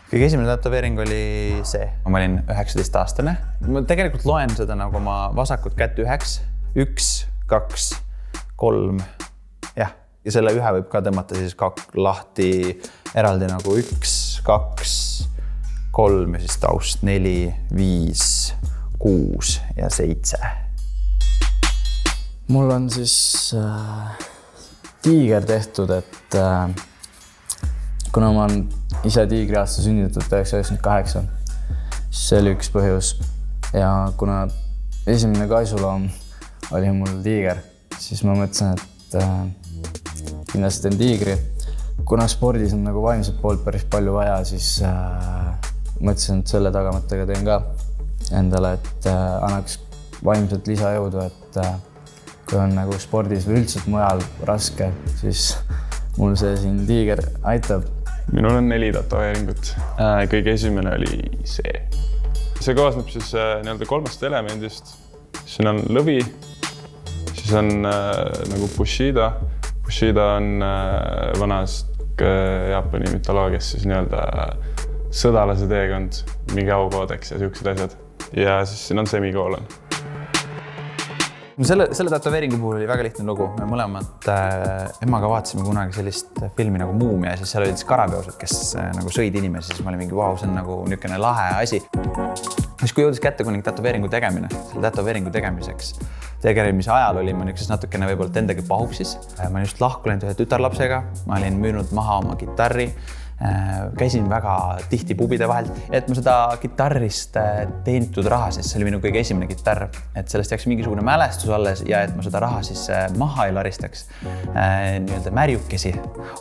Kõige esimene tätoveering oli see. Ma olin 19-aastane. Ma tegelikult loen seda nagu oma vasakut kätt 1, 2, 3. Jah. Ja selle ühe võib ka tõmmata siis lahti eraldi nagu 1, 2, 3 ja siis taust 4, 5, 6 ja 7. Mul on siis tiiger tehtud, et kuna ma olen ise tiigri aasta sünnitud 1998, siis see oli üks põhjus. Ja kuna esimene kaisuloom oli mul tiiger, siis ma mõtlesin, et kindlasti teen tiigri. Kuna spordis on nagu vaimset poolt päris palju vaja, siis mõtlesin, et selle tagamõttega teen ka endale, et annaks vaimselt lisajõudu, et kui on nagu spordis või üldse mujal raske, siis mul see siin tiiger aitab. Minul on 4 tätoveeringut. Kõige esimene oli see. See koosneb siis 3 elemendist. Siin on lõvi, siis on nagu Bushido. Bushido on vanas Jaapani mütoloogias siis sõdalase teekond, mingi aukoodeks ja siuksed asjad. Ja siis siin on semikoolon. Selle tätoveeringu puhul oli väga lihtne lugu. Me mõlemad emaga vaatasime kunagi sellist filmi nagu Muumia ja siis seal olid siis karapeosed, kes nagu sõid inimesi, siis ma olin mingi vau, see on nagu niisugune lahe asi. Siis kui jõudis kätte kuning tätoveeringu tegemine, selle tätoveeringu tegemise ajal olin ma niisugusest natukene võibolt endagi pahuksis. Ma olin just lahku läinud ühe tütarlapsega, ma olin müünud maha oma kitarri, käisin väga tihti pubide vahel, et ma seda kitarrist teenitud raha, siis see oli minu kõige esimene kitarr, et sellest jääks mingisugune mälestus alles ja et ma seda raha siis maha ei laristaks märjukesi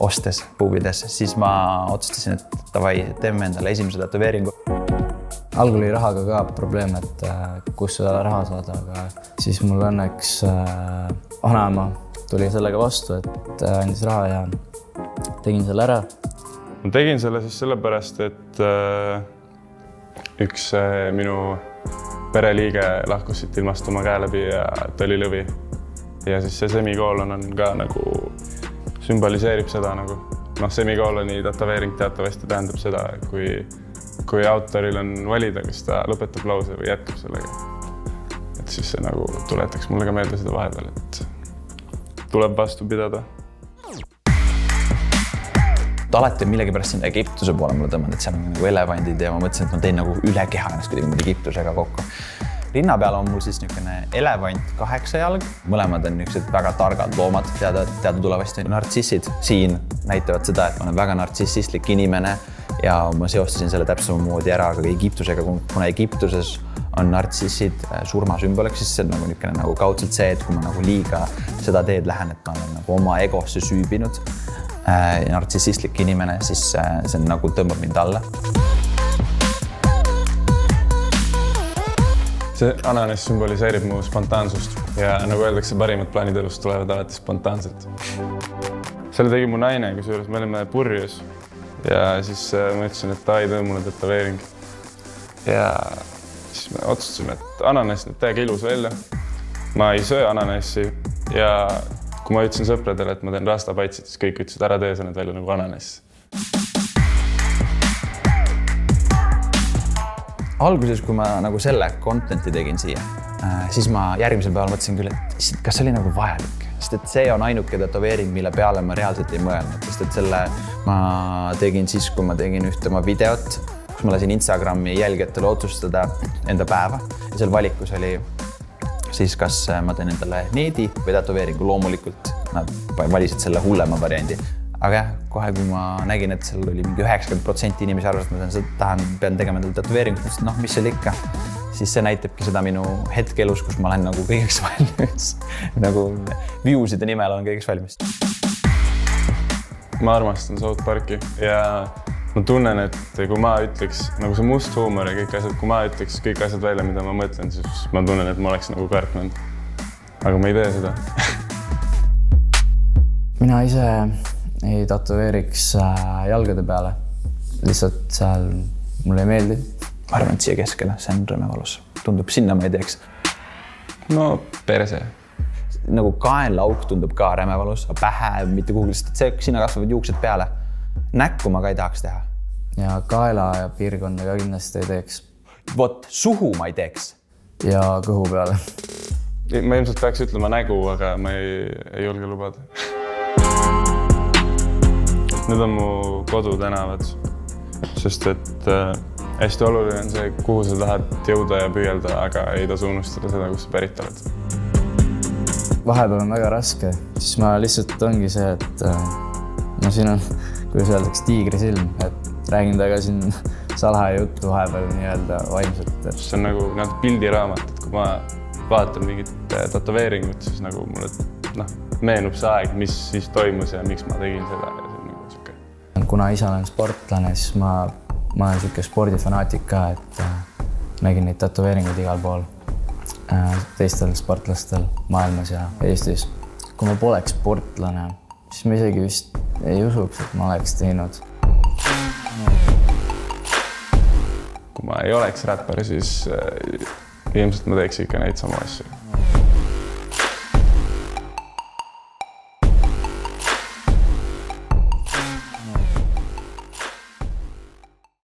ostes pubides, siis ma otsustasin, et davai, teeme endale esimese tätoveeringu. Algul oli rahaga ka probleem, et kus seda raha saada, aga siis mul õnneks vanaema tuli sellega vastu, et andis raha ja tegin selle ära. Ma tegin selle siis sellepärast, et üks minu pereliige lahkus siit ilmast oma käe läbi ja ta oli lõvi. Ja siis see semikoolon on ka nagu sümboliseerib seda nagu. Semikooloni tätoveering teatavasti tähendab seda, kui autoril on valida, kas ta lõpetab lause või jätkab sellega. Et siis see nagu tuletaks mulle ka meelde seda vahepeal, et tuleb vastu pidada. Alati on millegi pärast siin Egiptuse poole mulle tõmmanud, et seal on nagu elevandid ja ma mõtlesin, et ma teen nagu üle keha ennast kuidagi Egiptusega kokku. Rinna peal on mul siis niisugune elevant 8 jalg. Mõlemad on niisugused väga targad loomad, teada tulevasti nartsissid. Siin näitavad seda, et ma olen väga nartsissistlik inimene ja ma seostasin selle täpsamamoodi ära ka Egiptusega, kuna Egiptuses on nartsissid surmasümboliks, siis see on nagu niisugune nagu kaudselt see, et kui ma nagu liiga seda teed lähen, et ma olen nagu oma egosse süübinud nartsissistlik inimene, siis see nagu tõmbab mind alla. See ananas sümboliseerib mu spontaansust ja nagu öeldakse, parimad plaanid elust tulevad alati spontaanselt. Selle tegi mu naine, kusjuures me olime purjus ja siis ma ütlesin, et ta ei tõi mulle tätoveering. Ja siis me otsustasime, et ananas näeb täiega ilus välja. Ma ei söö ananassi ja kui ma ütlesin sõpradele, et ma teen rastapaitsid, siis kõik ütlesid, ära tee, sa näed välja nagu ananas. Alguses, kui ma nagu selle contenti tegin siia, siis ma järgmisel päeval mõtlesin küll, et kas see oli nagu vajalik. Sest et see on ainuke tätoveering, mille peale ma reaalselt ei mõelnud. Sest et selle ma tegin siis, kui ma tegin ühte oma videot, kus ma lasin Instagrami jälgijatele otsustada enda päeva. Ja seal valikus oli siis kas ma teen endale needi või tätoveeringu, loomulikult nad valisid selle hullema variandi. Aga jah, kohe kui ma nägin, et seal oli mingi 90% inimesi arvas, et ma pean tegema endale tätoveeringut, mõtlesin, mis seal ikka. Siis see näitabki seda minu hetkelus, kus ma olen nagu kõigeks valmis. Nagu viewside nimel olen kõigeks valmis. Ma armastan South Parki ja ma tunnen, et kui ma ütleks nagu see must huumor ja kõik asjad, kui ma ütleks kõik asjad välja, mida ma mõtlen, siis ma tunnen, et ma oleks nagu Cartman. Aga ma ei tee seda. Mina ise ei tätoveeriks jalgade peale. Lihtsalt seal mulle ei meeldi. Ma arvan, et siia keskele, see on rõme valus. Tundub sinna, ma ei teeks. No, perse. Nagu kaenlaauk tundub ka räme valus, pähe mitte kuhugi, sest see, sinna kasvavad juuksed peale. Näkku ma ka ei tahaks teha. ja kaela ja piirkonda ka kindlasti ei teeks. Vot, suhu ma ei teeks. Ja kõhu peale. Ma ilmselt peaks ütlema nägu, aga ma ei julge lubada. Need on mu kodutänavad, sest et hästi oluline on see, kuhu sa tahad jõuda ja püüelda, aga ei tasu unustada seda, kus sa pärit oled. Vahepeal on väga raske, siis ma lihtsalt ongi see, et no siin on, kuidas öeldaks, tiigrisilm, et räägin taga siin salaja juttu vahepeal nii-öelda vaimselt. See on nagu pildiraamat, et kui ma vaatan mingit tatoveeringut, siis nagu mulle meenub see aeg, mis siis toimus ja miks ma tegin seda. Ja see on nagu siuke. Kuna isa olen sportlane, siis ma olen siuke spordifanaatik ka, et nägin neid tatoveeringuid igal pool teistel sportlastel maailmas ja Eestis. Kui ma poleks sportlane, siis ma isegi vist ei usuks, et ma oleks teinud. Kui ma ei oleks räppar, siis ilmselt ma teeks ikka neid samu asju.